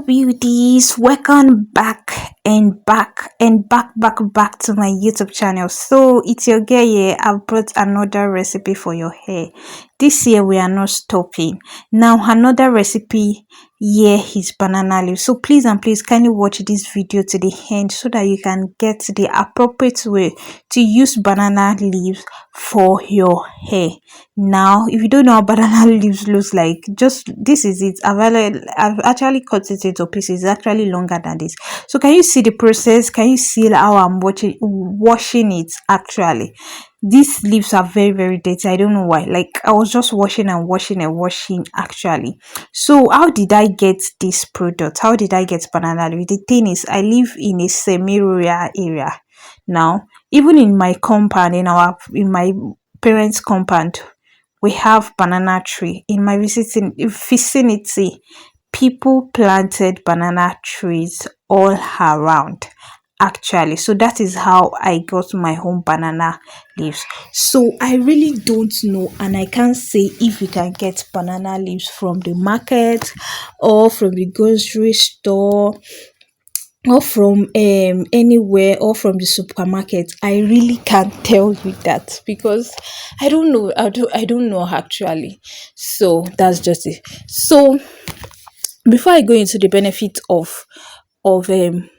beauties, welcome back to my YouTube channel. So it's your girl here. I've brought another recipe for your hair. This year we are not stopping. Now another recipe here is banana leaf. So please and please kindly watch this video to the end so that you can get the appropriate way to use banana leaves for your hair. Now, if you don't know how banana leaves looks like, just this is it. I've actually cut it into pieces. It's actually longer than this. So can you see the process? Can you see how I'm washing it actually? These leaves are very dirty. I don't know why. Like I was just washing and washing actually. So how did I get this product? How did I get banana leaf? The thing is, I live in a semi-rural area. Now, even in my compound, in my parents' compound, we have banana tree in my vicinity. People planted banana trees all around actually. So that is how I got my own banana leaves. So I really don't know, and I can't say if you can get banana leaves from the market or from the grocery store or from anywhere or from the supermarket. I really can't tell you that because I don't know. I don't know actually. So that's just it. So before I go into the benefit of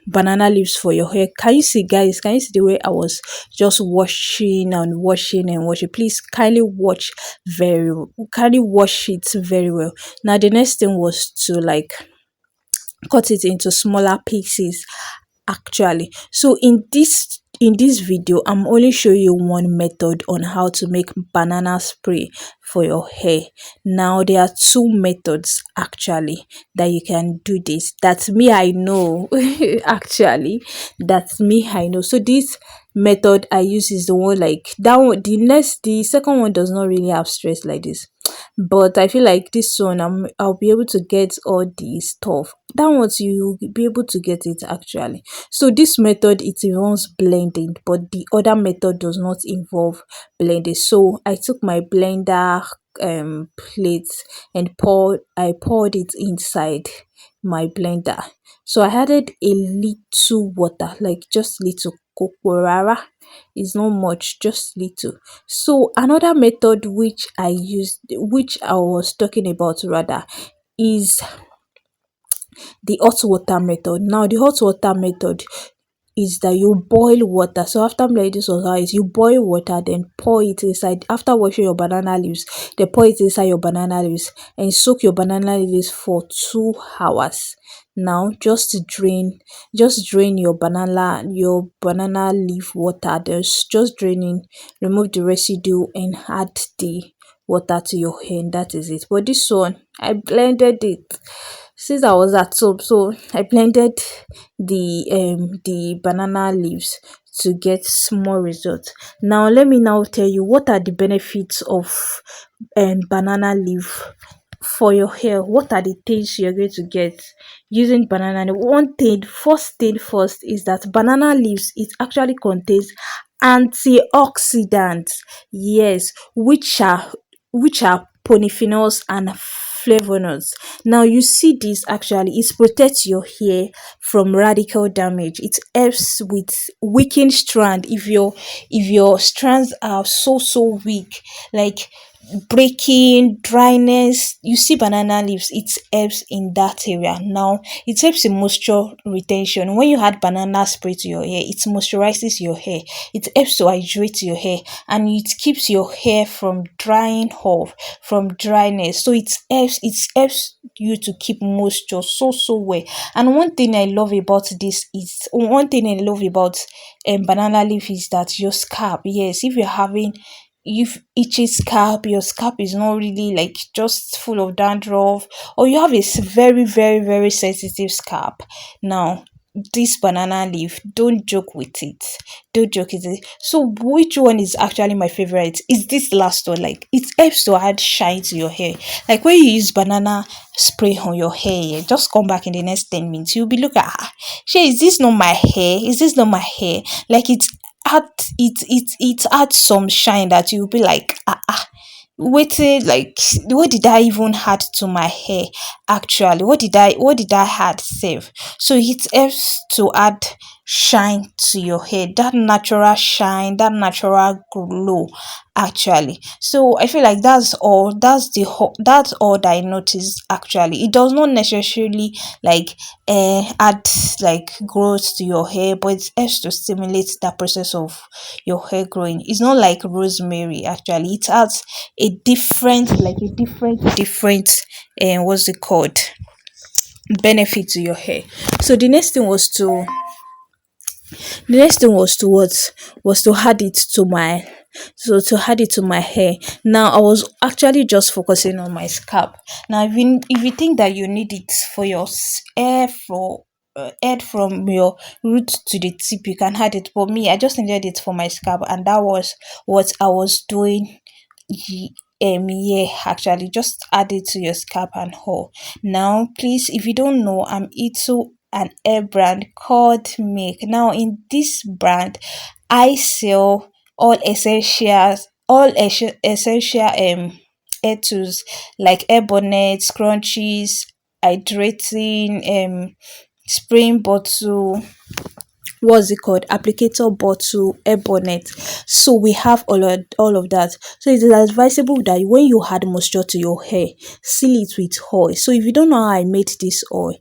banana leaves for your hair, can you see, guys, can you see the way I was just washing and washing and washing? Please kindly wash it very well. Now the next thing was to like cut it into smaller pieces actually. So in this video, I'm only showing you one method on how to make banana spray for your hair. Now there are two methods actually that you can do this. That's me, I know. Actually, that's me, I know. So this method I use is the one like that one. The second one does not really have stress like this, but I feel like this one I'll be able to get all the stuff. That one you'll be able to get it actually. So this method, it involves blending, but the other method does not involve blending. So I took my blender plate and poured it inside my blender. So I added a little water, like just little cocorara. It's not much, just little. So another method which I was talking about rather, is the hot water method. Now the hot water method is that you boil water. So after blending this water is you boil water, then pour it inside. After washing your banana leaves, then pour it inside your banana leaves and soak your banana leaves for 2 hours. Now just drain your banana leaf water. There's just draining, remove the residue and add the water to your hair, and that is it. But this one I blended it since I was at home. So I blended the banana leaves to get more results. Now let me now tell you what are the benefits of banana leaf for your hair. What are the things you're going to get using banana leaf? One thing, first thing first, is that banana leaves, it actually contains antioxidants. Yes, which are polyphenols and flavonoids. Now you see this actually, it protects your hair from radical damage. It helps with weakened strand. If your strands are so weak, like breaking, dryness, you see banana leaves, it helps in that area. Now it helps in moisture retention. When you add banana spray to your hair, it moisturizes your hair, it helps to hydrate your hair, and it keeps your hair from drying off, from dryness. So it helps you to keep moisture so well. And one thing I love about banana leaf is that your scalp, yes, if itchy scalp, your scalp is not really like just full of dandruff, or you have a very sensitive scalp. Now this banana leaf, don't joke with it, don't joke with it. So which one is actually my favorite is this last one. Like it helps to add shine to your hair. Like when you use banana spray on your hair, just come back in the next 10 minutes, you'll be looking at, Shay, is this not my hair? Is this not my hair? Like add it adds some shine that you'll be like, waiting, like what did I even add to my hair? Actually, what did I add save? So it helps to add shine to your hair, that natural shine, that natural glow, actually. So I feel like that's all that I noticed. Actually, it does not necessarily like add like growth to your hair, but it helps to stimulate that process of your hair growing. It's not like rosemary. Actually, it adds a different, like a different what's it called, benefit to your hair. So the next thing was to what, was to add it to my, so to add it to my hair. Now I was actually just focusing on my scalp. Now if you think that you need it for your hair, for head from your root to the tip, you can add it. But me, I just needed it for my scalp, and that was what I was doing. Yeah, actually, just add it to your scalp and hair. Now please, if you don't know, I'm into an hair brand called Make. Now in this brand, I sell all essential hair tools, like hair bonnets, scrunchies, hydrating, spraying bottle, what's it called, applicator bottle, air bonnet. So we have all of that. So it is advisable that when you add moisture to your hair, seal it with oil. So if you don't know how I made this oil,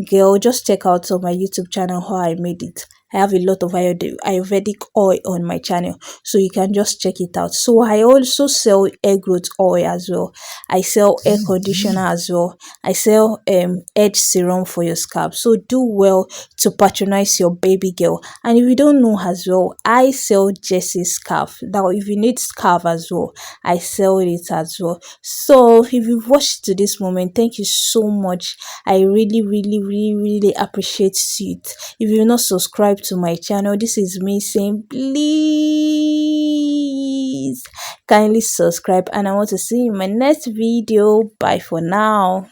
girl, just check out on my YouTube channel how I made it. I have a lot of Ayurvedic oil on my channel, so you can just check it out. So I also sell hair growth oil as well. I sell hair conditioner as well. I sell edge serum for your scalp. So do well to patronize your baby girl. And if you don't know as well, I sell Jessie scarf. Now, if you need scarf as well, I sell it as well. So if you've watched to this moment, thank you so much. I really, really, really, really appreciate it. If you're not subscribed to my channel, this is me saying, please kindly subscribe. And I want to see you in my next video. Bye for now.